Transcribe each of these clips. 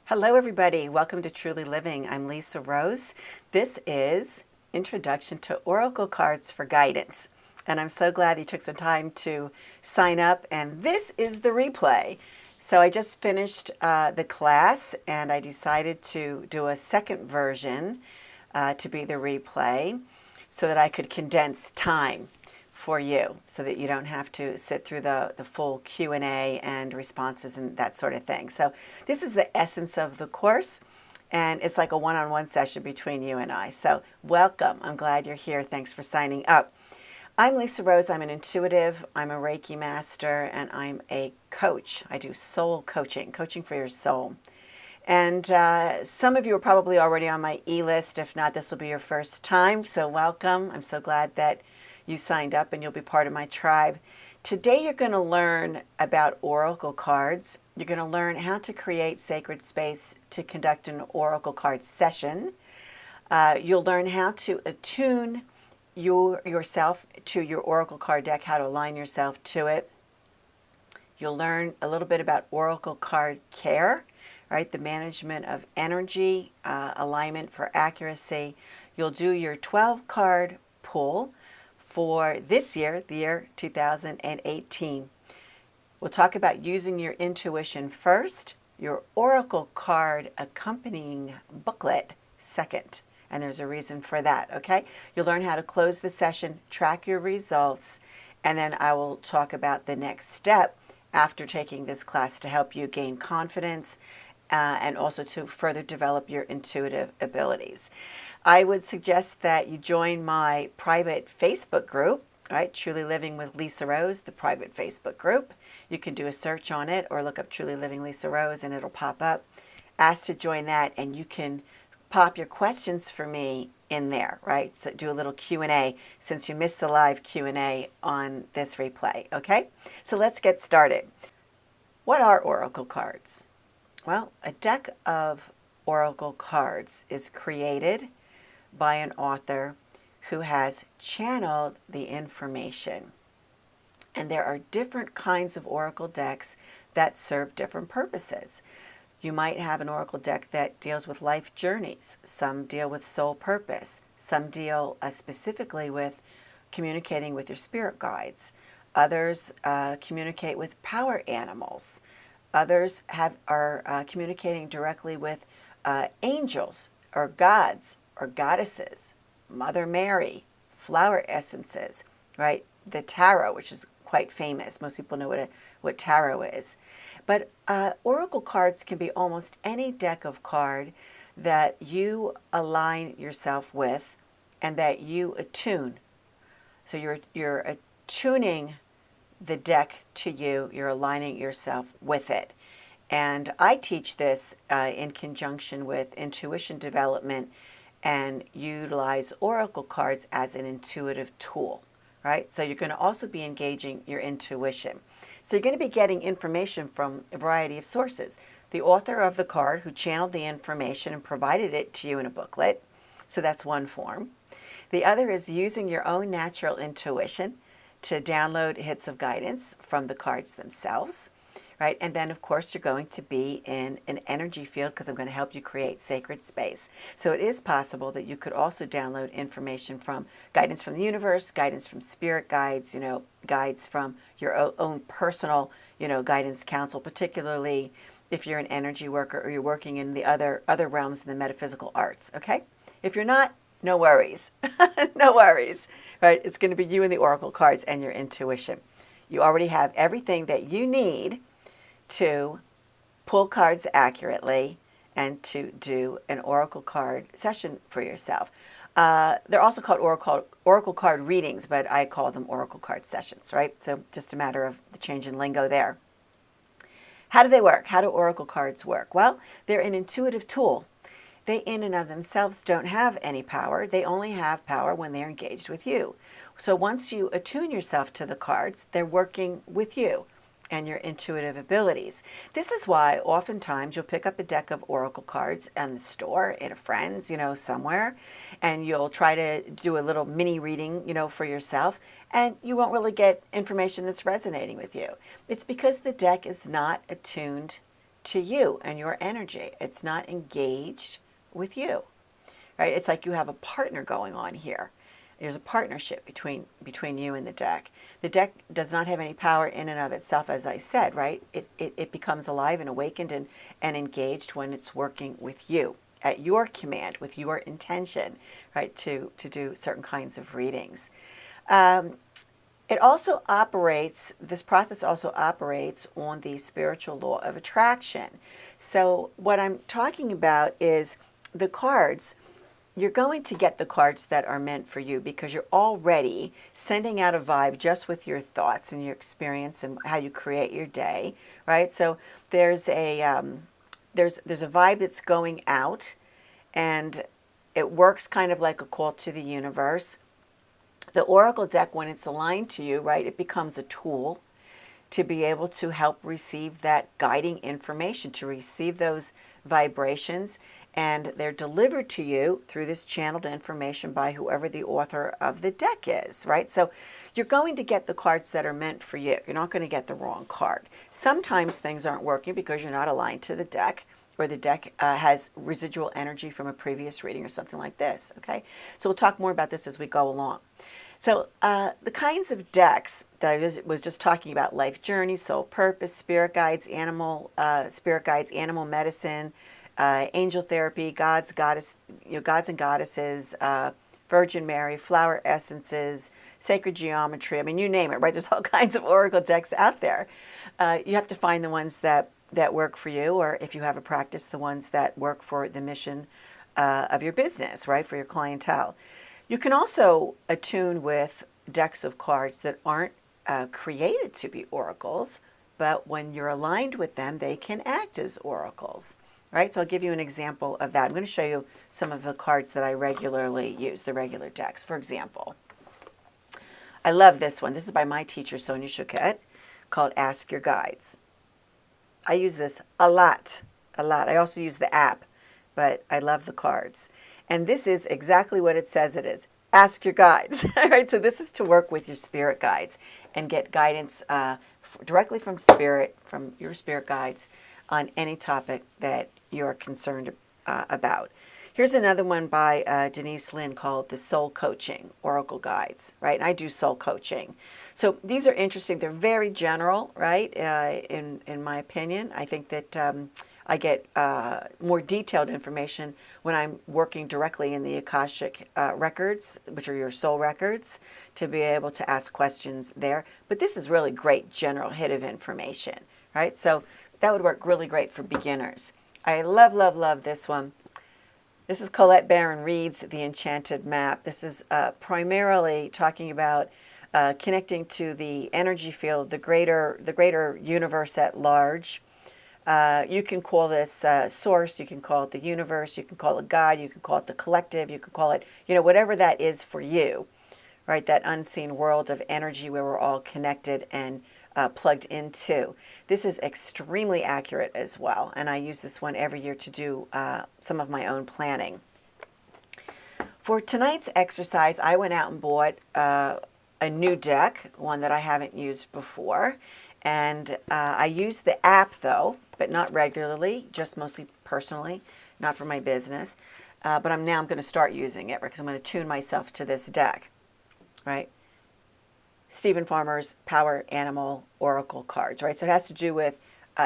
Hello, everybody. Welcome to Truly Living. I'm Lisa Rose. This is Introduction to Oracle Cards for Guidance. And I'm so glad you took some time to sign up. And this is the replay. So I just finished the class and I decided to do a second version to be the replay so that I could condense time for you so that you don't have to sit through the full Q&A and responses and that sort of thing. So this is the essence of the course, and it's like a one-on-one session between you and I. So welcome. I'm glad you're here. Thanks for signing up. I'm Lisa Rose. I'm an intuitive, I'm a Reiki master, and I'm a coach. I do soul coaching, coaching for your soul. And some of you are probably already on my e-list. If not, this will be your first time. So welcome. I'm so glad that you signed up and you'll be part of my tribe. Today you're going to learn about oracle cards. You're going to learn how to create sacred space to conduct an oracle card session. You'll learn how to attune yourself to your oracle card deck, how to align yourself to it. You'll learn a little bit about oracle card care, right? The management of energy, alignment for accuracy. You'll do your 12 card pull for this year, the year 2018. We'll talk about using your intuition first, your oracle card accompanying booklet second. And there's a reason for that, okay? You'll learn how to close the session, track your results, and then I will talk about the next step after taking this class to help you gain confidence and also to further develop your intuitive abilities. I would suggest that you join my private Facebook group, right? Truly Living with Lisa Rose, the private Facebook group. You can do a search on it or look up Truly Living Lisa Rose and it'll pop up. Ask to join that and you can pop your questions for me in there, right? So do a little Q&A since you missed the live Q&A on this replay, okay? So let's get started. What are oracle cards? Well, a deck of oracle cards is created by an author who has channeled the information. And there are different kinds of oracle decks that serve different purposes. You might have an oracle deck that deals with life journeys. Some deal with soul purpose. Some deal specifically with communicating with your spirit guides. Others communicate with power animals. Others are communicating directly with angels or gods or goddesses, Mother Mary, flower essences, right? The tarot, which is quite famous. Most people know what tarot is. But oracle cards can be almost any deck of card that you align yourself with and that you attune. So you're attuning the deck to you, you're aligning yourself with it. And I teach this in conjunction with intuition development and utilize oracle cards as an intuitive tool, right? So you're going to also be engaging your intuition. So you're going to be getting information from a variety of sources. The author of the card who channeled the information and provided it to you in a booklet. So that's one form. The other is using your own natural intuition to download hits of guidance from the cards themselves, right? And then, of course, you're going to be in an energy field because I'm going to help you create sacred space. So it is possible that you could also download information from guidance from the universe, guidance from spirit guides, guides from your own personal, guidance council, particularly if you're an energy worker or you're working in the other realms in the metaphysical arts, okay? If you're not, no worries. No worries, right? It's going to be you and the oracle cards and your intuition. You already have everything that you need to pull cards accurately and to do an oracle card session for yourself. They're also called oracle card readings, but I call them oracle card sessions, right? So just a matter of the change in lingo there. How do they work? How do oracle cards work? Well, they're an intuitive tool. They in and of themselves don't have any power. They only have power when they're engaged with you. So once you attune yourself to the cards, they're working with you and your intuitive abilities. This is why oftentimes you'll pick up a deck of oracle cards in the store, at a friend's, somewhere, and you'll try to do a little mini reading, for yourself, and you won't really get information that's resonating with you. It's because the deck is not attuned to you and your energy. It's not engaged with you, right? It's like you have a partner going on here. There's a partnership between you and the deck. The deck does not have any power in and of itself, as I said, right? It becomes alive and awakened and engaged when it's working with you at your command, with your intention, right, to do certain kinds of readings. It also operates, this process also operates on the spiritual law of attraction. So what I'm talking about is the cards. You're going to get the cards that are meant for you because you're already sending out a vibe just with your thoughts and your experience and how you create your day, right? So there's a there's a vibe that's going out, and it works kind of like a call to the universe. The Oracle deck, when it's aligned to you, right, it becomes a tool to be able to help receive that guiding information, to receive those vibrations, and they're delivered to you through this channeled information by whoever the author of the deck is, right? So you're going to get the cards that are meant for you. You're not going to get the wrong card. Sometimes things aren't working because you're not aligned to the deck, or the deck has residual energy from a previous reading or something like this, okay? So we'll talk more about this as we go along. So the kinds of decks that I was just talking about: life journey, soul purpose, spirit guides, animal medicine, angel therapy, gods, goddess, gods and goddesses, Virgin Mary, flower essences, sacred geometry. I mean, you name it, right? There's all kinds of oracle decks out there. You have to find the ones that work for you, or if you have a practice, the ones that work for the mission of your business, right? For your clientele. You can also attune with decks of cards that aren't created to be oracles, but when you're aligned with them, they can act as oracles, right? So I'll give you an example of that. I'm going to show you some of the cards that I regularly use, the regular decks. For example, I love this one. This is by my teacher, Sonia Choquette, called Ask Your Guides. I use this a lot. I also use the app, but I love the cards. And this is exactly what it says it is. Ask your guides. All right, so this is to work with your spirit guides and get guidance directly from your spirit guides on any topic that you're concerned about. Here's another one by Denise Linn called the Soul Coaching Oracle Guides, right? And I do soul coaching. So these are interesting. They're very general, right? In my opinion, I think that I get more detailed information when I'm working directly in the Akashic records, which are your soul records, to be able to ask questions there. But this is really great general hit of information, right? So that would work really great for beginners. I love, love, love this one. This is Colette Baron Reed's The Enchanted Map. This is primarily talking about connecting to the energy field, the greater universe at large. You can call this source, you can call it the universe, you can call it God, you can call it the collective, you can call it, whatever that is for you, right? That unseen world of energy where we're all connected and plugged into. This is extremely accurate as well, and I use this one every year to do some of my own planning. For tonight's exercise, I went out and bought a new deck, one that I haven't used before. And I use the app, though, but not regularly, just mostly personally, not for my business. But I'm going to start using it because I'm going to tune myself to this deck, right? Stephen Farmer's Power Animal Oracle cards, right? So it has to do with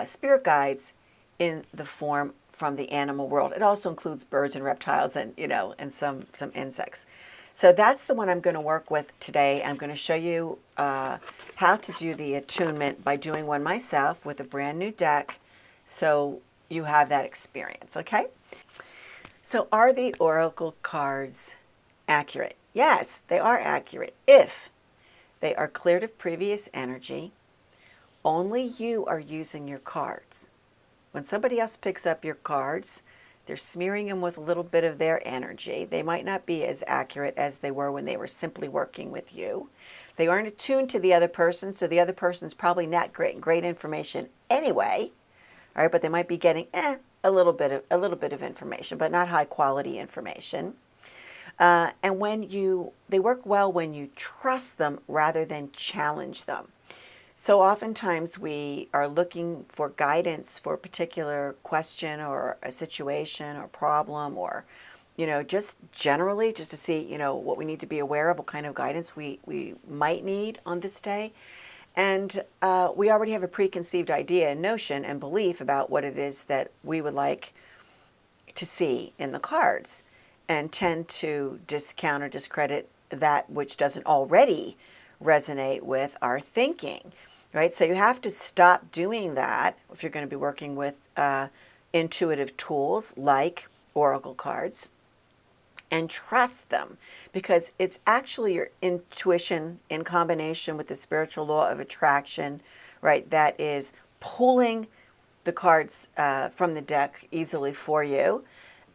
spirit guides in the form from the animal world. It also includes birds and reptiles and, and some insects. So that's the one I'm going to work with today. I'm going to show you how to do the attunement by doing one myself with a brand new deck, so you have that experience, okay? So are the oracle cards accurate? Yes, they are accurate if they are cleared of previous energy. Only you are using your cards. When somebody else picks up your cards, they're smearing them with a little bit of their energy. They might not be as accurate as they were when they were simply working with you. They aren't attuned to the other person, so the other person's probably not great information anyway. All right, but they might be getting a little bit of information, but not high quality information. And they work well when you trust them rather than challenge them. So oftentimes we are looking for guidance for a particular question or a situation or problem, or, just generally just to see, what we need to be aware of, what kind of guidance we might need on this day. And we already have a preconceived idea and notion and belief about what it is that we would like to see in the cards, and tend to discount or discredit that which doesn't already resonate with our thinking, right? So you have to stop doing that if you're going to be working with intuitive tools like oracle cards, and trust them, because it's actually your intuition in combination with the spiritual law of attraction, right, that is pulling the cards from the deck easily for you.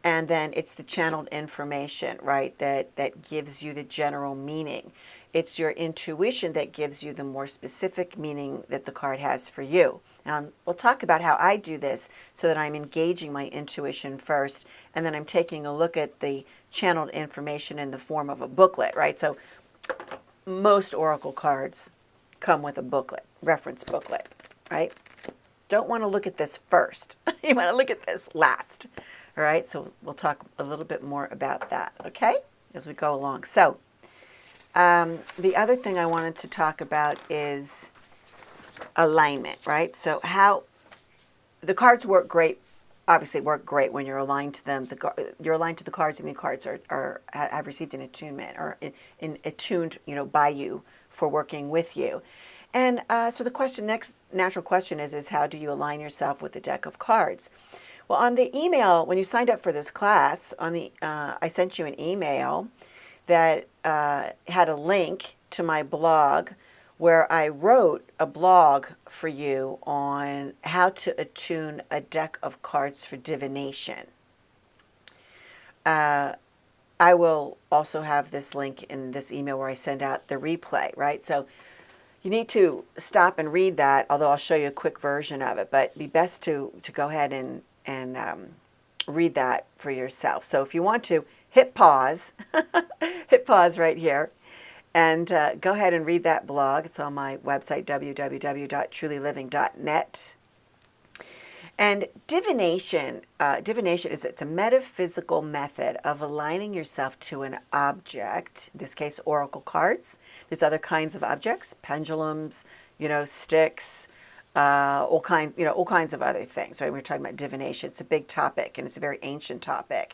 And then it's the channeled information, right, that gives you the general meaning. It's your intuition that gives you the more specific meaning that the card has for you. Now, we'll talk about how I do this so that I'm engaging my intuition first, and then I'm taking a look at the channeled information in the form of a booklet, right? So most oracle cards come with a booklet, reference booklet, right? Don't want to look at this first. You want to look at this last. All right, so we'll talk a little bit more about that, okay, as we go along. So the other thing I wanted to talk about is alignment, right? So how the cards work great, obviously work great when you're aligned to them. You're aligned to the cards, and the cards have received an attunement, or attuned, by you for working with you. And so the next natural question is how do you align yourself with the deck of cards? Well, on the email, when you signed up for this class, I sent you an email that had a link to my blog, where I wrote a blog for you on how to attune a deck of cards for divination. I will also have this link in this email where I send out the replay, right? So you need to stop and read that, although I'll show you a quick version of it, but it'd be best to go ahead and read that for yourself. So if you want to, hit pause, hit pause right here, and go ahead and read that blog. It's on my website, www.trulyliving.net. And divination it's a metaphysical method of aligning yourself to an object, in this case, oracle cards. There's other kinds of objects, pendulums, sticks, all kinds of other things, right? We're talking about divination. It's a big topic, and it's a very ancient topic.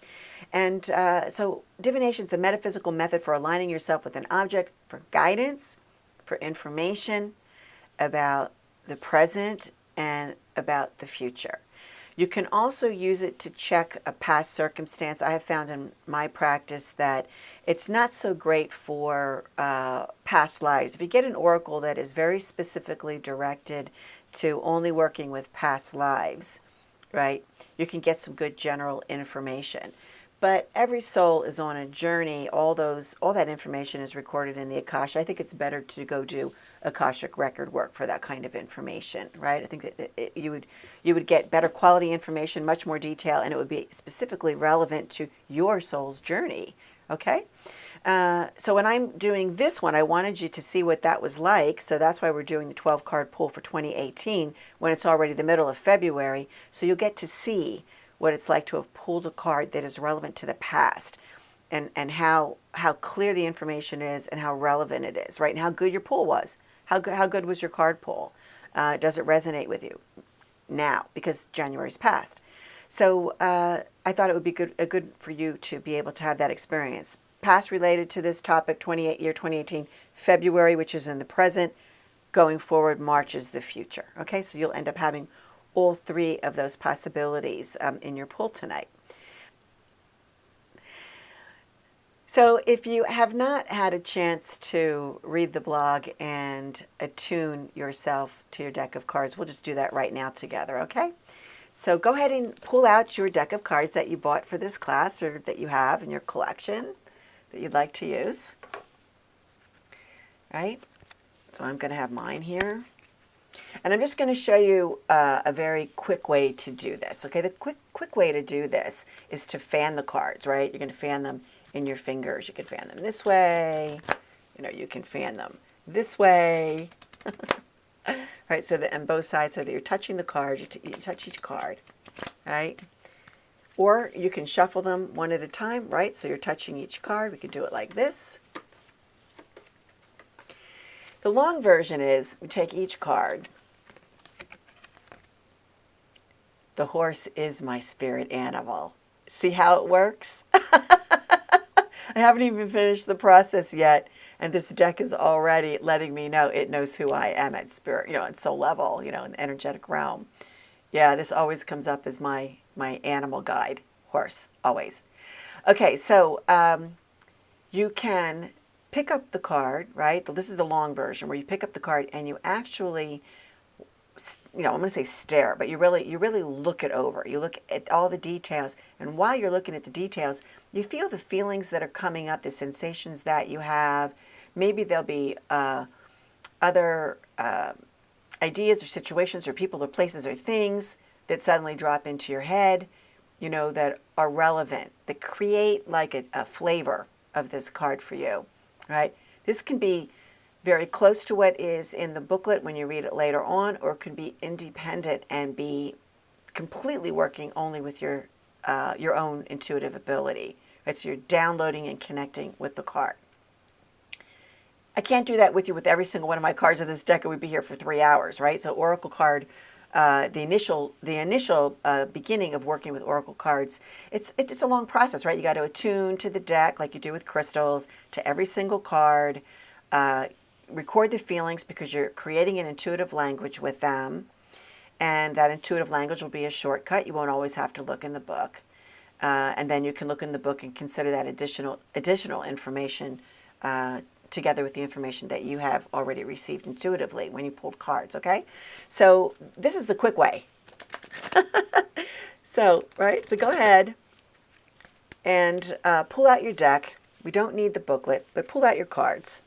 And so divination is a metaphysical method for aligning yourself with an object for guidance, for information about the present and about the future. You can also use it to check a past circumstance. I have found in my practice that it's not so great for past lives. If you get an oracle that is very specifically directed to only working with past lives, right, you can get some good general information. But every soul is on a journey. All that information is recorded in the Akasha. I think it's better to go do Akashic record work for that kind of information, right? I think that you would get better quality information, much more detail, and it would be specifically relevant to your soul's journey, okay? So when I'm doing this one, I wanted you to see what that was like. So that's why we're doing the 12-card pull for 2018 when it's already the middle of February. So you'll get to see what it's like to have pulled a card that is relevant to the past, and how clear the information is and how relevant it is, right? And how good your pull was. How good was your card pull? Does it resonate with you now? Because January's passed. So I thought it would be good for you to be able to have that experience. Past related to this topic, 2018, February, which is in the present. Going forward, March is the future. Okay, so you'll end up having all three of those possibilities in your pull tonight. So if you have not had a chance to read the blog and attune yourself to your deck of cards, we'll just do that right now together, okay? So go ahead and pull out your deck of cards that you bought for this class, or that you have in your collection that you'd like to use. Right? So I'm going to have mine here. And I'm just going to show you a very quick way to do this. Okay, the quick way to do this is to fan the cards, right? You're going to fan them in your fingers. You can fan them this way. You can fan them this way. right? So that on both sides, so that you're touching the card, you touch each card, right? Or you can shuffle them one at a time, right? So you're touching each card. We could do it like this. The long version is we take each card. The horse is my spirit animal. See how it works? I haven't even finished the process yet, and this deck is already letting me know it knows who I am at spirit, at soul level, in the energetic realm. Yeah, this always comes up as my animal guide, horse, always. Okay, so you can pick up the card, right? This is the long version where you pick up the card and you actually, I'm going to say stare, but you really look it over. You look at all the details, and while you're looking at the details, you feel the feelings that are coming up, the sensations that you have. Maybe there'll be other ideas or situations or people or places or things that suddenly drop into your head, that are relevant, that create like a flavor of this card for you, right? This can be very close to what is in the booklet when you read it later on, or it can be independent and be completely working only with your own intuitive ability. Right? So you're downloading and connecting with the card. I can't do that with you with every single one of my cards in this deck, and we'd be here for 3 hours, right? So Oracle card, the initial beginning of working with Oracle cards, it's a long process, right? You got to attune to the deck like you do with crystals, to every single card. Record the feelings because you're creating an intuitive language with them, and that intuitive language will be a shortcut. You won't always have to look in the book, and then you can look in the book and consider that additional information together with the information that you have already received intuitively when you pulled cards. Okay, so this is the quick way. So go ahead and pull out your deck. We don't need the booklet, but pull out your cards.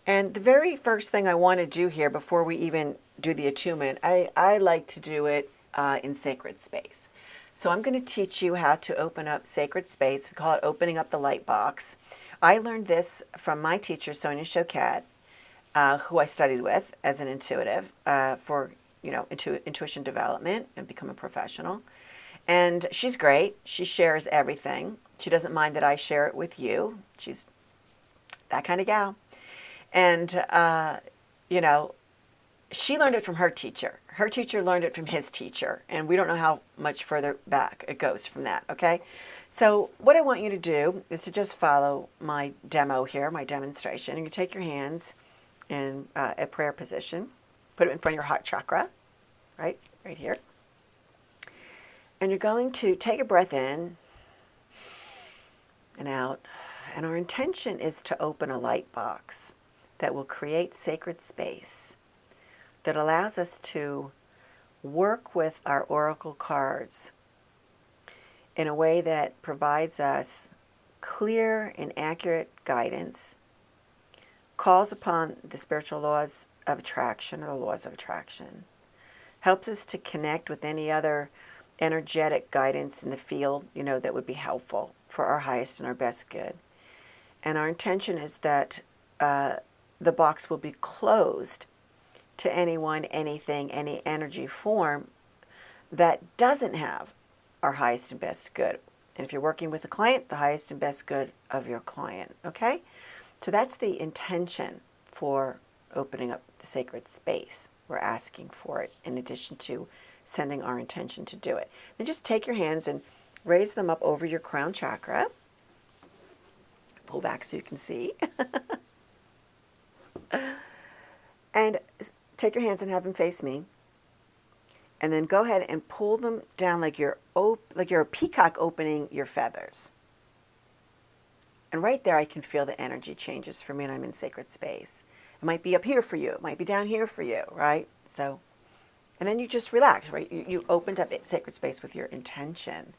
And the very first thing I want to do here before we even do the attunement, I like to do it in sacred space. So I'm going to teach you how to open up sacred space. We call it opening up the light box. I learned this from my teacher, Sonia Choquette, who I studied with as an intuitive for intuition development and become a professional. And she's great. She shares everything. She doesn't mind that I share it with you. She's that kind of gal. And, she learned it from her teacher. Her teacher learned it from his teacher. And we don't know how much further back it goes from that, okay? So what I want you to do is to just follow my demo here, my demonstration. And you take your hands in a prayer position. Put it in front of your heart chakra, right here. And you're going to take a breath in and out. And our intention is to open a light box that will create sacred space that allows us to work with our oracle cards in a way that provides us clear and accurate guidance, calls upon the spiritual laws of attraction or the laws of attraction, helps us to connect with any other energetic guidance in the field, that would be helpful for our highest and our best good. And our intention is that the box will be closed to anyone, anything, any energy form that doesn't have our highest and best good. And if you're working with a client, the highest and best good of your client, okay? So that's the intention for opening up the sacred space. We're asking for it in addition to sending our intention to do it. Then just take your hands and raise them up over your crown chakra. Pull back so you can see. And take your hands and have them face me. And then go ahead and pull them down like you're a peacock opening your feathers. And right there I can feel the energy changes for me, and I'm in sacred space. It might be up here for you. It might be down here for you, right? So, and then you just relax, right? You opened up sacred space with your intention.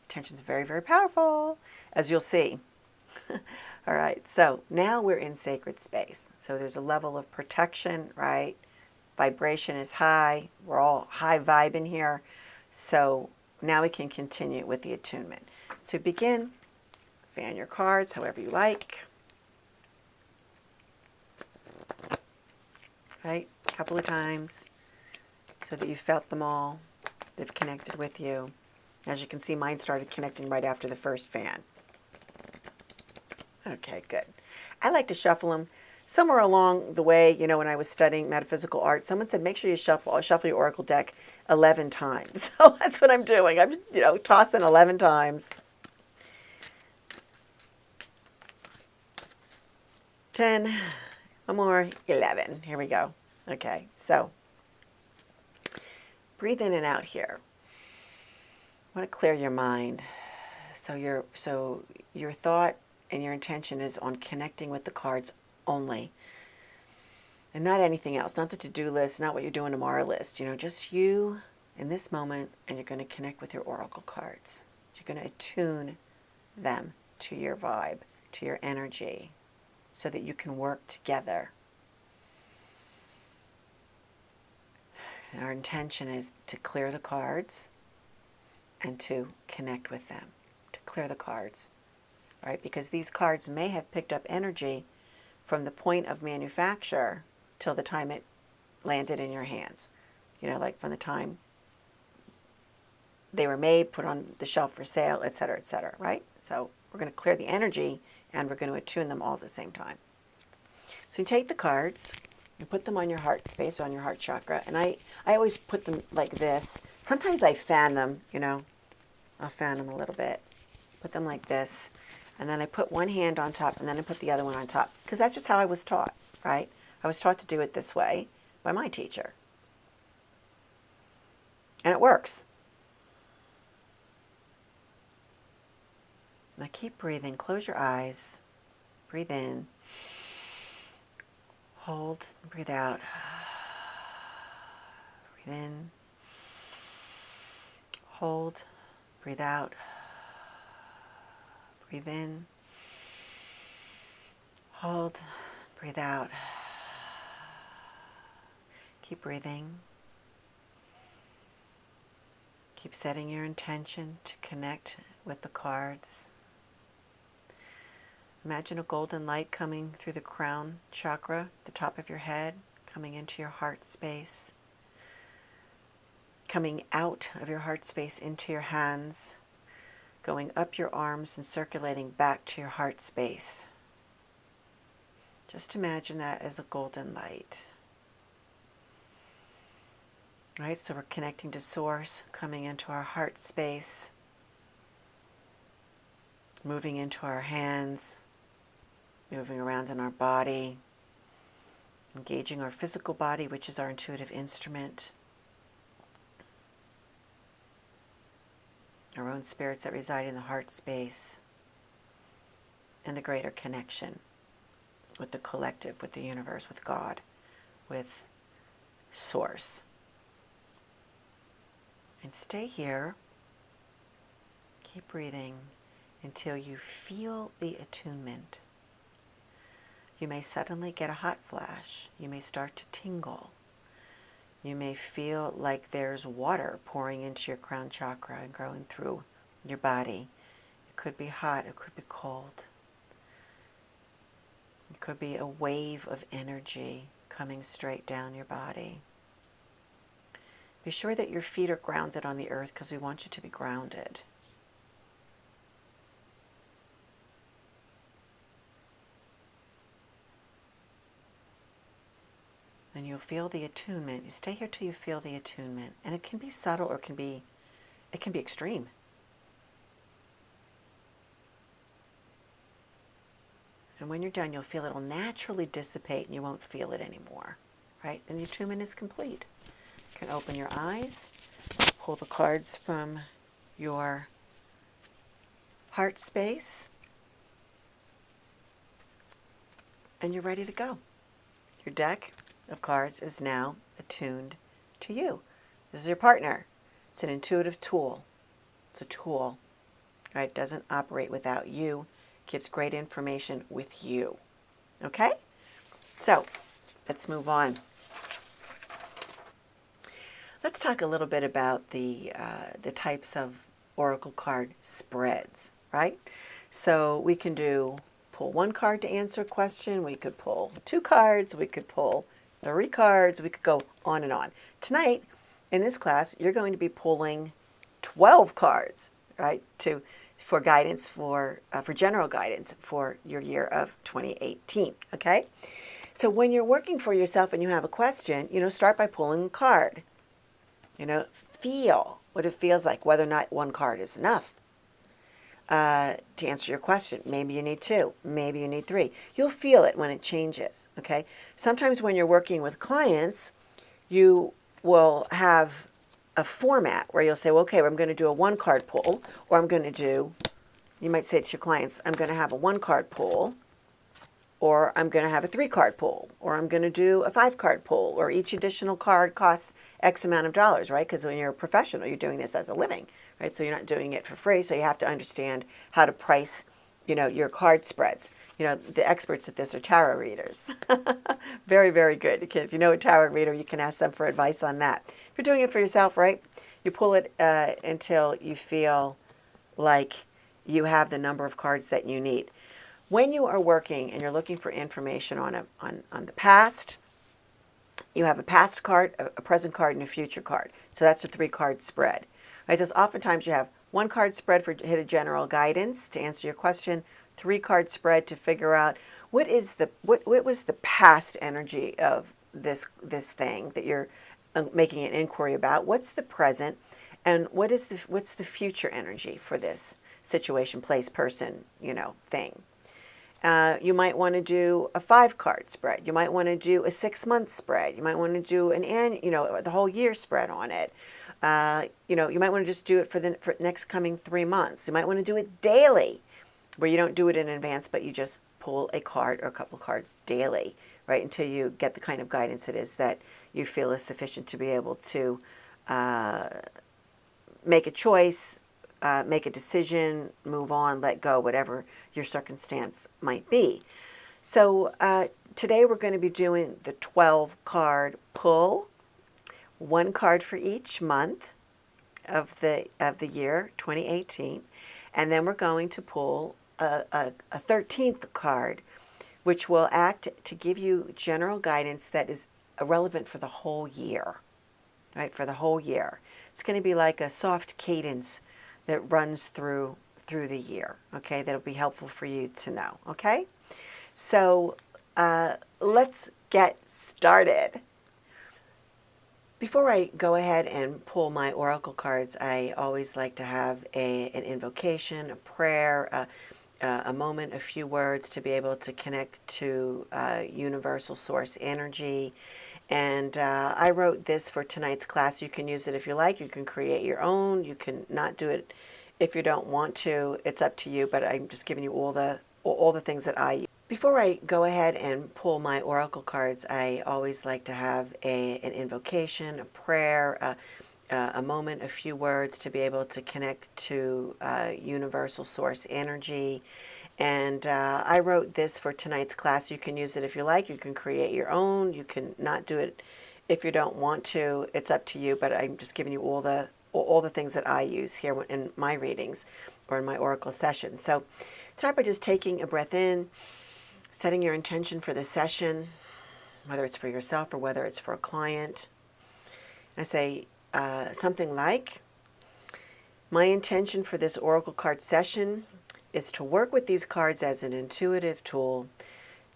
Intention's very, very powerful, as you'll see. All right, so now we're in sacred space. So there's a level of protection, right? Vibration is high. We're all high vibe in here. So now we can continue with the attunement. So begin, fan your cards however you like. Right? a couple of times so that you felt them all. They've connected with you. As you can see, mine started connecting right after the first fan. Okay, good. I like to shuffle them. Somewhere along the way, you know, when I was studying metaphysical art, someone said, make sure you shuffle your oracle deck 11 times. So that's what I'm doing. I'm, you know, tossing 11 times. 10, one more, 11. Here we go. Okay, so breathe in and out here. I want to clear your mind. So your thought and your intention is on connecting with the cards only. And not anything else, not the to-do list, not what you're doing tomorrow list. You know, just you in this moment, and you're going to connect with your oracle cards. You're going to attune them to your vibe, to your energy, so that you can work together. And our intention is to clear the cards and to connect with them, to clear the cards, right? Because these cards may have picked up energy from the point of manufacture till the time it landed in your hands. You know, like from the time they were made, put on the shelf for sale, etc., right? So we're going to clear the energy and we're going to attune them all at the same time. So you take the cards, you put them on your heart space, on your heart chakra, and I always put them like this. Sometimes I fan them, you know. I'll fan them a little bit. Put them like this. And then I put one hand on top and then I put the other one on top. Because that's just how I was taught, right? I was taught to do it this way by my teacher. And it works. Now keep breathing. Close your eyes. Breathe in. Hold. Breathe out. Breathe in. Hold. Breathe out. Breathe in. Hold. Breathe out. Keep breathing. Keep setting your intention to connect with the cards. Imagine a golden light coming through the crown chakra, the top of your head, coming into your heart space, coming out of your heart space into your hands, going up your arms and circulating back to your heart space. Just imagine that as a golden light. Right, so we're connecting to Source, coming into our heart space, moving into our hands, moving around in our body, engaging our physical body, which is our intuitive instrument, our own spirits that reside in the heart space, and the greater connection with the collective, with the universe, with God, with Source. And stay here, keep breathing until you feel the attunement. You may suddenly get a hot flash. You may start to tingle. You may feel like there's water pouring into your crown chakra and growing through your body. It could be hot, it could be cold. It could be a wave of energy coming straight down your body. Be sure that your feet are grounded on the earth because we want you to be grounded. And you'll feel the attunement. You stay here till you feel the attunement. And it can be subtle or it can be extreme. And when you're done, you'll feel it'll naturally dissipate and you won't feel it anymore. Right? Then the attunement is complete. You can open your eyes, pull the cards from your heart space, and you're ready to go. Your deck of cards is now attuned to you. This is your partner. It's an intuitive tool. It's a tool, right? It doesn't operate without you. It gives great information with you. Okay? So, let's move on. Let's talk a little bit about the types of oracle card spreads, right? So we can pull one card to answer a question. We could pull two cards. We could pull 3 cards. We could go on and on. Tonight, in this class, you're going to be pulling 12 cards, right, for guidance, for general guidance for your year of 2018, okay? So when you're working for yourself and you have a question, start by pulling a card. Feel what it feels like, whether or not one card is enough to answer your question. Maybe you need 2, maybe you need 3. You'll feel it when it changes, okay? Sometimes when you're working with clients, you will have a format where you'll say, well, okay, I'm going to do a 1-card pull, or you might say to your clients, I'm going to have a 1-card pull, or I'm going to have a 3-card pull, or I'm going to do a 5-card pull, or each additional card costs X amount of dollars, right? Because when you're a professional, you're doing this as a living, right? So you're not doing it for free, so you have to understand how to price, your card spreads. The experts at this are tarot readers. Very, very good. If you know a tarot reader, you can ask them for advice on that. If you're doing it for yourself, right, you pull it until you feel like you have the number of cards that you need. When you are working and you're looking for information on the past, you have a past card, a present card, and a future card. So that's a 3-card spread. Right? So oftentimes you have 1-card spread for hit a general guidance to answer your question, 3-card spread to figure out what was the past energy of this thing that you're making an inquiry about. What's the present, and what's the future energy for this situation, place, person, thing. You might want to do a 5-card spread. You might want to do a 6-month spread. You might want to do the whole year spread on it. You might want to just do it for the next coming 3 months. You might want to do it daily, where you don't do it in advance, but you just pull a card or a couple of cards daily, right, until you get the kind of guidance it is that you feel is sufficient to be able to make a choice, make a decision, move on, let go, whatever your circumstance might be. So today we're going to be doing the 12-card pull, 1 card for each month of the year 2018, and then we're going to pull a 13th card, which will act to give you general guidance that is relevant for the whole year, right? For the whole year. It's going to be like a soft cadence that runs through the year, okay? That'll be helpful for you to know, okay? So let's get started. Before I go ahead and pull my oracle cards, I always like to have an invocation, a prayer, a moment, a few words to be able to connect to universal source energy. And I wrote this for tonight's class. You can use it if you like. You can create your own. You can not do it if you don't want to. It's up to you, but I'm just giving you all the things that I use. Before I go ahead and pull my oracle cards, I always like to have an invocation, a prayer, a moment, a few words to be able to connect to universal source energy. And I wrote this for tonight's class. You can use it if you like. You can create your own. You can not do it if you don't want to. It's up to you, but I'm just giving you all the things that I use here in my readings or in my oracle sessions. So start by just taking a breath in, setting your intention for the session, whether it's for yourself or whether it's for a client. And I say something like, my intention for this oracle card session is to work with these cards as an intuitive tool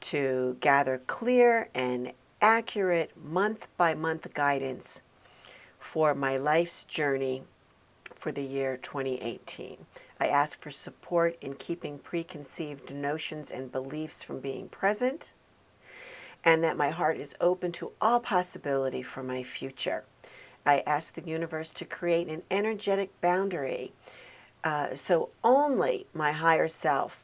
to gather clear and accurate month-by-month guidance for my life's journey for the year 2018. I ask for support in keeping preconceived notions and beliefs from being present, and that my heart is open to all possibility for my future. I ask the universe to create an energetic boundary so only my higher self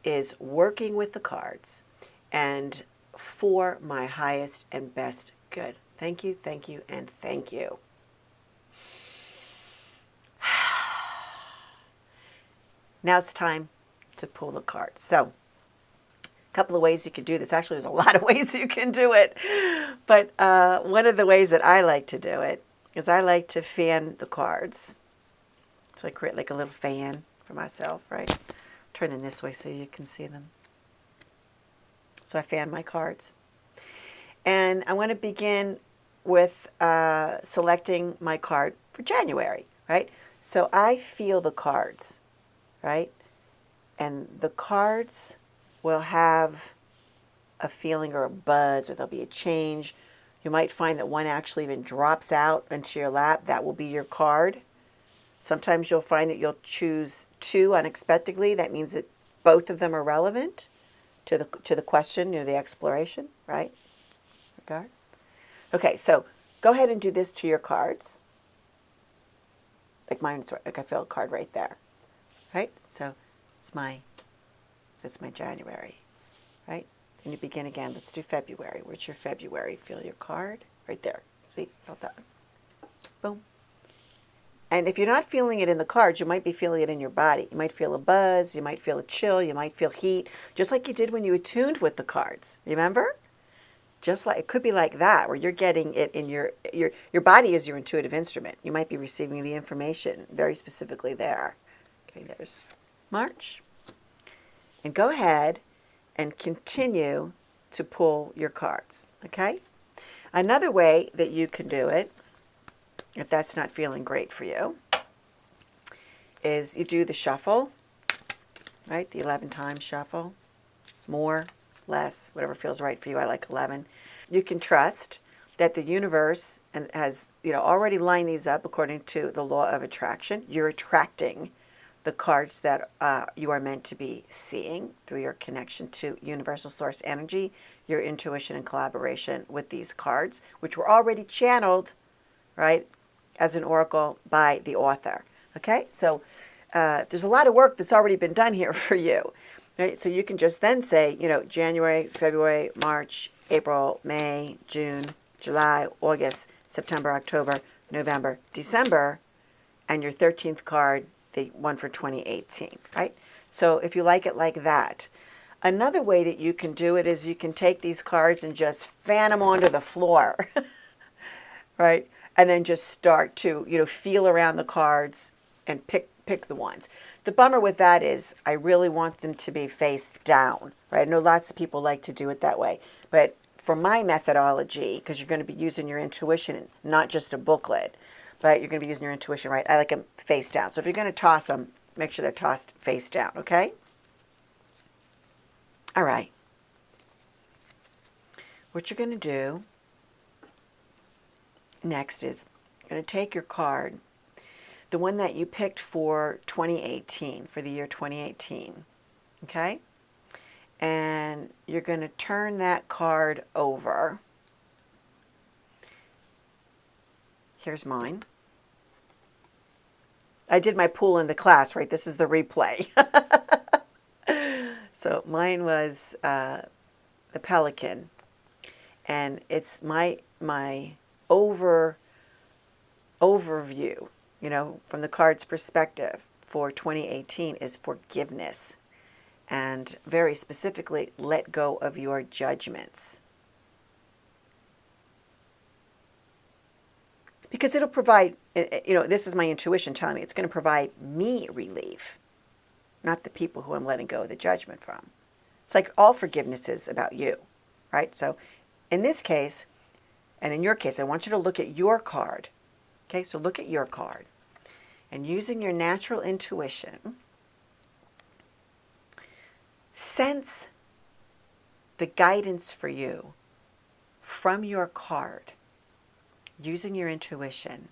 is working with the cards and for my highest and best good. Thank you, and thank you. Now it's time to pull the cards. So, a couple of ways you can do this. Actually, there's a lot of ways you can do it. But one of the ways that I like to do it is I like to fan the cards. So I create like a little fan for myself, right? Turn them this way so you can see them. So I fan my cards. And I want to begin with selecting my card for January, right? So I feel the cards, right? And the cards will have a feeling or a buzz, or there'll be a change. You might find that one actually even drops out into your lap. That will be your card. Sometimes you'll find that you'll choose two unexpectedly. That means that both of them are relevant to the question, the exploration, right? Regard. Okay, so go ahead and do this to your cards. Like mine's like I feel a card right there, right? So that's my January, right? Then you begin again. Let's do February. Where's your February? Feel your card right there. See, felt that. Boom. And if you're not feeling it in the cards, you might be feeling it in your body. You might feel a buzz. You might feel a chill. You might feel heat, just like you did when you attuned with the cards. Remember? Just like it could be like that, where you're getting it in your body is your intuitive instrument. You might be receiving the information very specifically there. Okay, there's March. And go ahead and continue to pull your cards. Okay? Another way that you can do it, if that's not feeling great for you, is you do the shuffle, right? The 11 times shuffle. More, less, whatever feels right for you. I like 11. You can trust that the universe has already lined these up according to the law of attraction. You're attracting the cards that you are meant to be seeing through your connection to universal source energy, your intuition and collaboration with these cards, which were already channeled, right, as an oracle by the author. Okay, so there's a lot of work that's already been done here for you. Right? So you can just then say, January, February, March, April, May, June, July, August, September, October, November, December, and your 13th card, the one for 2018, right? So if you like it like that. Another way that you can do it is you can take these cards and just fan them onto the floor, right? And then just start to, feel around the cards and pick the ones. The bummer with that is I really want them to be face down, right? I know lots of people like to do it that way, but for my methodology, because you're going to be using your intuition, not just a booklet, but you're going to be using your intuition, right? I like them face down. So if you're going to toss them, make sure they're tossed face down, okay? All right. What you're going to do next is you're going to take your card, the one that you picked for 2018, for the year 2018, okay? And you're going to turn that card over. Here's mine. I did my pool in the class, right? This is the replay. So mine was the Pelican. And it's my overview, from the card's perspective for 2018 is forgiveness. And very specifically, let go of your judgments. Because it'll provide, this is my intuition telling me it's going to provide me relief, not the people who I'm letting go of the judgment from. It's like all forgiveness is about you, right? So in this case, and in your case, I want you to look at your card. Okay, so look at your card. And using your natural intuition, sense the guidance for you from your card, using your intuition,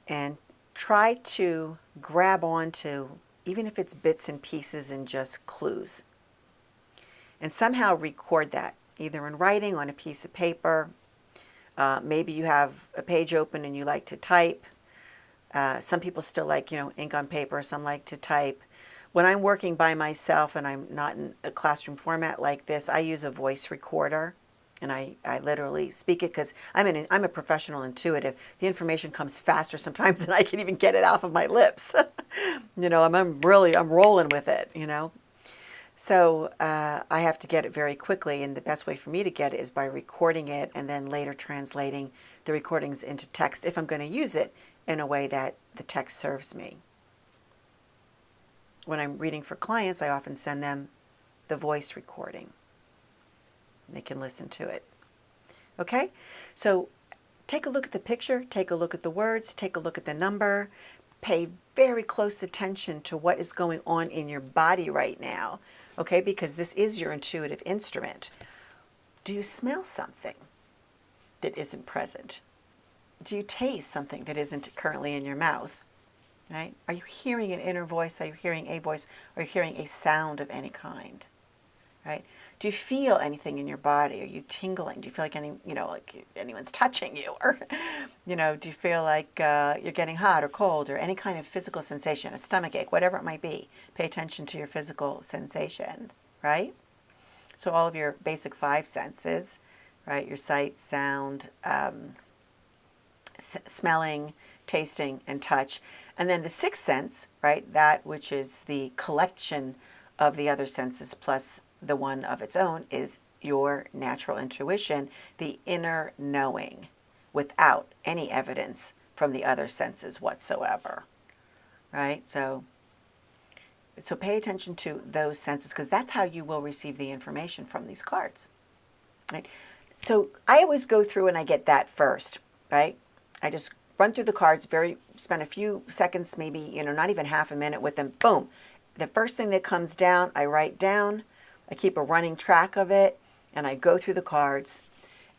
and try to grab onto, even if it's bits and pieces and just clues, and somehow record that, either in writing on a piece of paper. Maybe you have a page open and you like to type. Some people still like, ink on paper. Some like to type. When I'm working by myself and I'm not in a classroom format like this, I use a voice recorder, and I literally speak it because I'm a professional intuitive. The information comes faster sometimes than I can even get it off of my lips. I'm rolling with it, So I have to get it very quickly, and the best way for me to get it is by recording it and then later translating the recordings into text if I'm going to use it in a way that the text serves me. When I'm reading for clients, I often send them the voice recording. They can listen to it. Okay? So take a look at the picture, take a look at the words, take a look at the number. Pay very close attention to what is going on in your body right now, okay? Because this is your intuitive instrument. Do you smell something that isn't present? Do you taste something that isn't currently in your mouth? Right? Are you hearing an inner voice? Are you hearing a voice? Are you hearing a sound of any kind? Right? Do you feel anything in your body? Are you tingling? Do you feel like like anyone's touching you? Or, do you feel like you're getting hot or cold or any kind of physical sensation, a stomach ache, whatever it might be? Pay attention to your physical sensation, right? So all of your basic five senses, right? Your sight, sound, smelling, tasting, and touch. And then the sixth sense, right? That which is the collection of the other senses plus the one of its own is your natural intuition, the inner knowing, without any evidence from the other senses whatsoever, right? So pay attention to those senses, because that's how you will receive the information from these cards, right? So I always go through and I get that first, right? I just run through the cards, spend a few seconds, maybe, not even half a minute with them. Boom. The first thing that comes down, I write down. I keep a running track of it, and I go through the cards.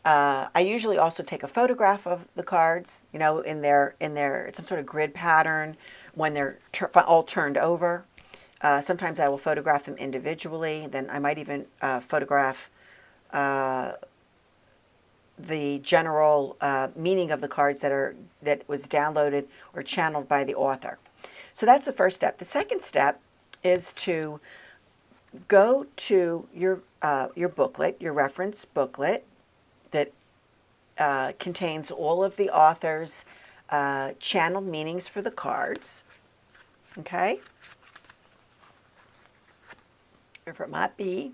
I usually also take a photograph of the cards, in some sort of grid pattern when they're all turned over. Sometimes I will photograph them individually. Then I might even photograph the general meaning of the cards that was downloaded or channeled by the author. So that's the first step. The second step is to go to your booklet, your reference booklet that contains all of the author's channeled meanings for the cards. Okay? Whatever it might be.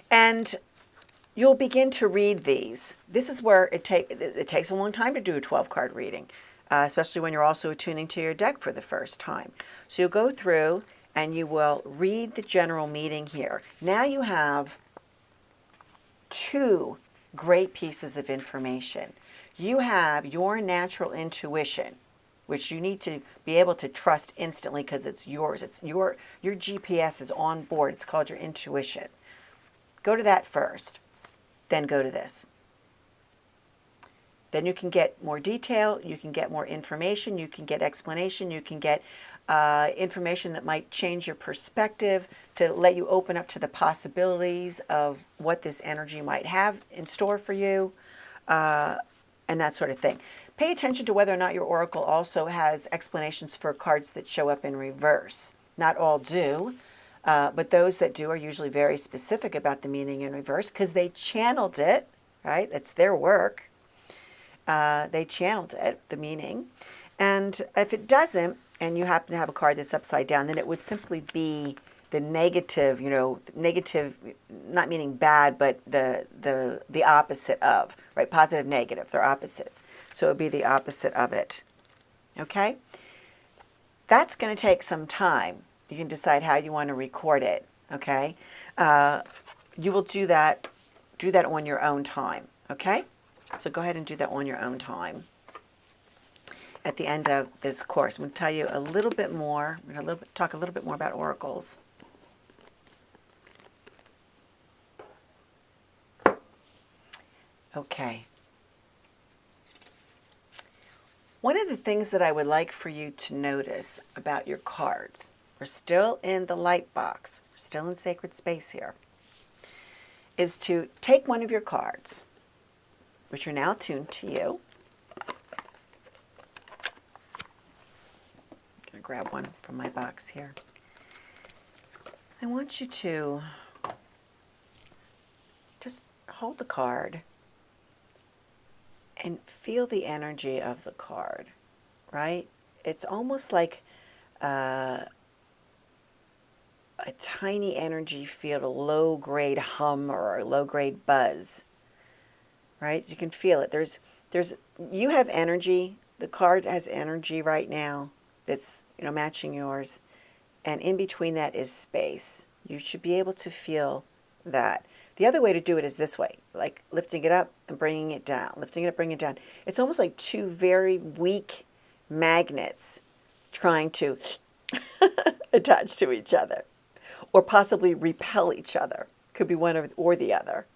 And you'll begin to read these. This is where it takes a long time to do a 12-card reading, especially when you're also attuning to your deck for the first time. So you'll go through and you will read the general meaning here. Now you have two great pieces of information. You have your natural intuition, which you need to be able to trust instantly because it's yours. It's your GPS is on board. It's called your intuition. Go to that first, then go to this. Then you can get more detail, you can get more information, you can get explanation, you can get information that might change your perspective to let you open up to the possibilities of what this energy might have in store for you, and that sort of thing. Pay attention to whether or not your oracle also has explanations for cards that show up in reverse. Not all do. But those that do are usually very specific about the meaning in reverse because they channeled it, right? That's their work. They channeled it, the meaning. And if it doesn't, and you happen to have a card that's upside down, then it would simply be the negative, negative, not meaning bad, but the opposite of, right? Positive, negative, they're opposites. So it would be the opposite of it, okay? That's going to take some time. You can decide how you want to record it, okay? You will do that on your own time, okay? So go ahead and do that on your own time. At the end of this course, I'm going to tell you a little bit more. I'm going to talk a little bit more about oracles. Okay. One of the things that I would like for you to notice about your cards, we're still in the light box, we're still in sacred space here, is to take one of your cards, which are now tuned to you. I'm going to grab one from my box here. I want you to just hold the card and feel the energy of the card, right? It's almost like a tiny energy field, a low-grade hum or a low-grade buzz, right? You can feel it. You have energy. The card has energy right now that's, matching yours. and in between that is space. You should be able to feel that. The other way to do it is this way, like lifting it up and bringing it down, lifting it up, bringing it down. It's almost like two very weak magnets trying to attach to each other or possibly repel each other. Could be one or the other,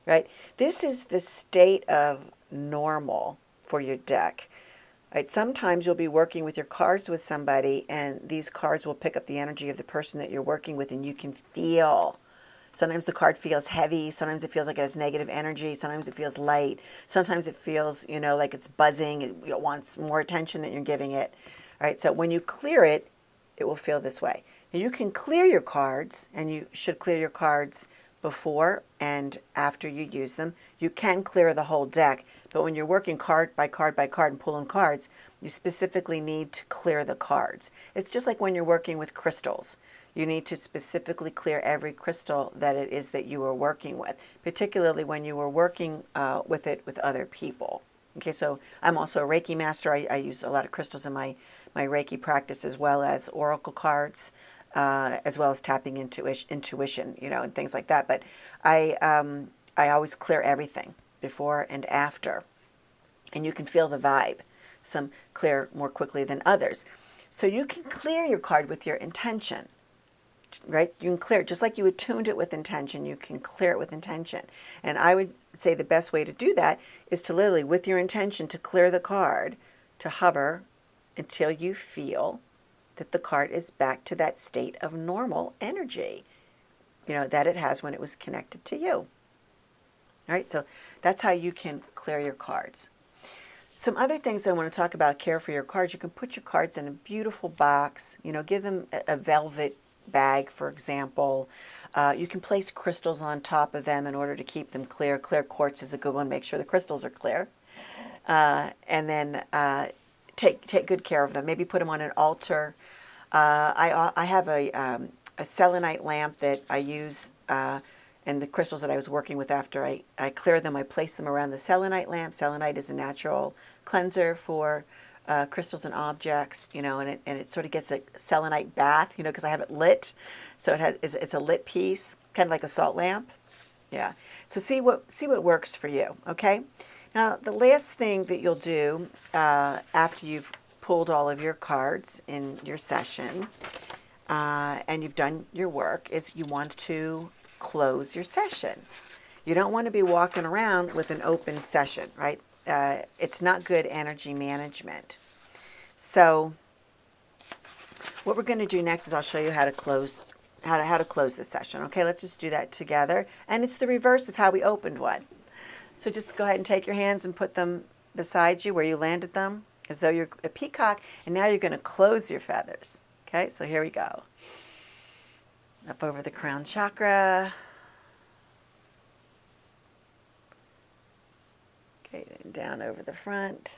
right? This is the state of normal for your deck. Right? Sometimes you'll be working with your cards with somebody and these cards will pick up the energy of the person that you're working with and you can feel. Sometimes the card feels heavy. Sometimes it feels like it has negative energy. Sometimes it feels light. Sometimes it feels, like it's buzzing. It wants more attention than you're giving it. All right. So when you clear it, it will feel this way. Now you can clear your cards, and you should clear your cards before and after you use them. You can clear the whole deck, but when you're working card by card by card and pulling cards, you specifically need to clear the cards. It's just like when you're working with crystals. You need to specifically clear every crystal that it is that you are working with, particularly when you are working with it with other people. Okay, so I'm also a Reiki master. I use a lot of crystals in my Reiki practice, as well as oracle cards, as well as tapping into intuition, and things like that. But I always clear everything before and after, and you can feel the vibe. Some clear more quickly than others. So you can clear your card with your intention. Right? You can clear it just like you attuned it with intention. You can clear it with intention. And I would say the best way to do that is to literally, with your intention to clear the card, to hover until you feel that the card is back to that state of normal energy, that it has when it was connected to you. All right? So that's how you can clear your cards. Some other things I want to talk about, care for your cards. You can put your cards in a beautiful box, give them a velvet bag, for example. You can place crystals on top of them in order to keep them clear. Clear quartz is a good one. Make sure the crystals are clear. And then take good care of them. Maybe put them on an altar. I have a selenite lamp that I use, and the crystals that I was working with after I clear them, I place them around the selenite lamp. Selenite is a natural cleanser for crystals and objects, and it sort of gets a selenite bath, because I have it lit, so it's a lit piece, kind of like a salt lamp. Yeah. So see what works for you. Okay. Now the last thing that you'll do after you've pulled all of your cards in your session and you've done your work is you want to close your session. You don't want to be walking around with an open session, right? It's not good energy management. So what we're going to do next is I'll show you how to close the session. Okay, let's just do that together. And it's the reverse of how we opened one. So just go ahead and take your hands and put them beside you where you landed them, as though you're a peacock, and now you're going to close your feathers. Okay, so here we go. Up over the crown chakra. Okay, down over the front.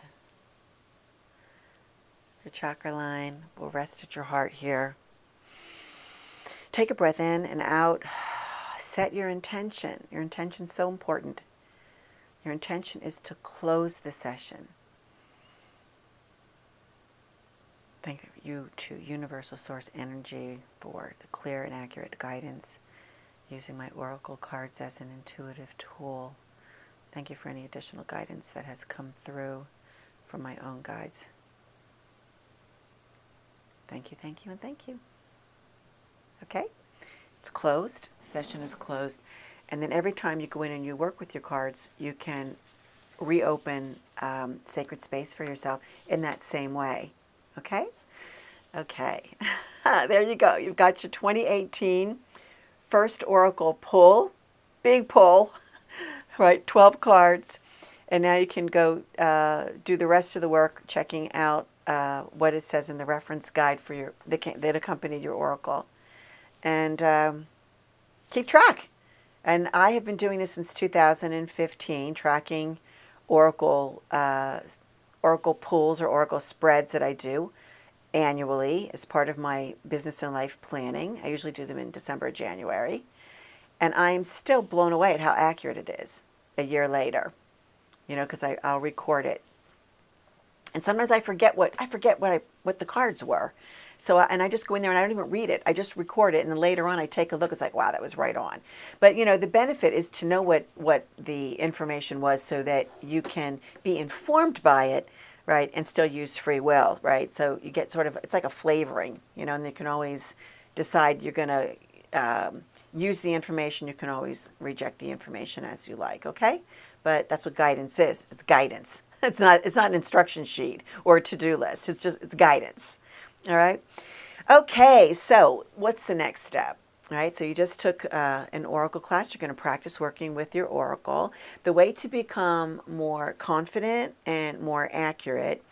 Your chakra line. We'll rest at your heart here. Take a breath in and out. Set your intention. Your intention's so important. Your intention is to close the session. Thank you to Universal Source Energy for the clear and accurate guidance using my oracle cards as an intuitive tool. Thank you for any additional guidance that has come through from my own guides. Thank you, and thank you. Okay? It's closed. Session is closed. And then every time you go in and you work with your cards, you can reopen sacred space for yourself in that same way. Okay? Okay. There you go. You've got your 2018 first oracle pull. Big pull. Right? 12 cards. And now you can go do the rest of the work checking out what it says in the reference guide for that accompanied your oracle. And keep track. And I have been doing this since 2015, tracking oracle pulls or oracle spreads that I do annually as part of my business and life planning. I usually do them in December or January. And I'm still blown away at how accurate it is a year later, because I'll record it. And sometimes I forget what the cards were. So, and I just go in there and I don't even read it. I just record it, and then later on I take a look. It's like, wow, that was right on. But the benefit is to know what the information was, so that you can be informed by it, right, and still use free will, right? So you get sort of, it's like a flavoring, and you can always decide you're going to use the information. You can always reject the information as you like, okay? But that's what guidance is. It's guidance. It's not an instruction sheet or a to-do list. It's guidance. All right? Okay, so what's the next step? All right, so you just took an Oracle class. You're going to practice working with your Oracle. The way to become more confident and more accurate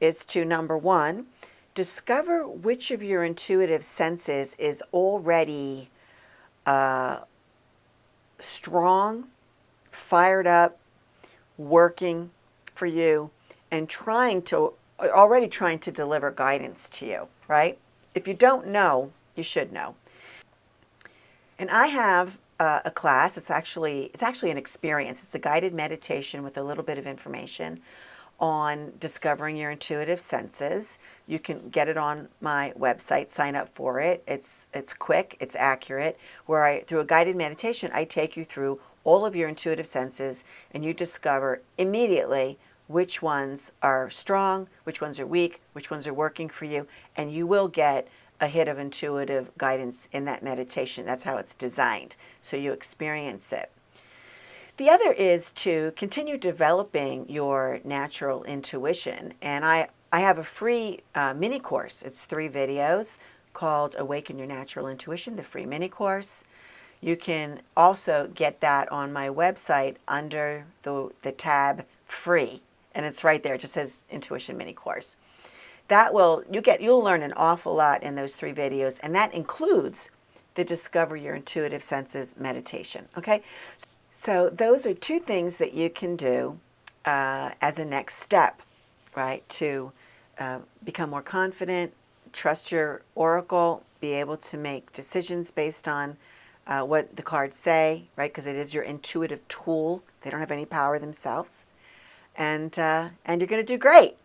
is to, number one, discover which of your intuitive senses is already strong, fired up, working for you, and already trying to deliver guidance to you, right? If you don't know, you should know. And I have a class. It's actually an experience. It's a guided meditation with a little bit of information on discovering your intuitive senses. You can get it on my website, sign up for it. It's quick, it's accurate, where through a guided meditation, I take you through all of your intuitive senses, and you discover immediately which ones are strong, which ones are weak, which ones are working for you, and you will get a hit of intuitive guidance in that meditation. That's how it's designed, so you experience it. The other is to continue developing your natural intuition. And I have a free mini course. It's 3 videos called Awaken Your Natural Intuition, the free mini course. You can also get that on my website under the tab free. And it's right there. It just says Intuition Mini Course. You'll learn an awful lot in those 3 videos. And that includes the Discover Your Intuitive Senses meditation. Okay? So those are 2 things that you can do as a next step, right, to become more confident, trust your Oracle, be able to make decisions based on what the cards say, right, because it is your intuitive tool. They don't have any power themselves. And you're going to do great.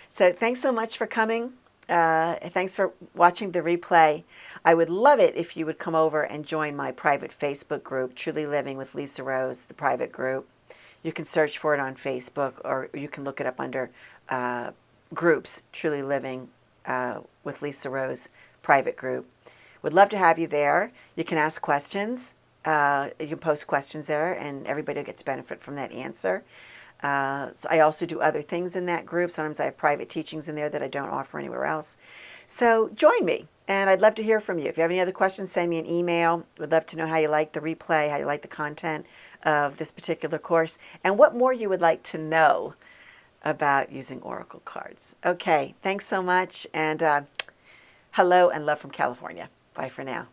So thanks so much for coming. Thanks for watching the replay. I would love it if you would come over and join my private Facebook group, Truly Living with Lisa Rose, the private group. You can search for it on Facebook, or you can look it up under groups, Truly Living with Lisa Rose, private group. Would love to have you there. You can ask questions. You can post questions there, and everybody gets benefit from that answer. So I also do other things in that group. Sometimes I have private teachings in there that I don't offer anywhere else. So join me, and I'd love to hear from you. If you have any other questions, send me an email. Would love to know how you like the replay, how you like the content of this particular course, and what more you would like to know about using Oracle cards. Okay, thanks so much, and hello and love from California. Bye for now.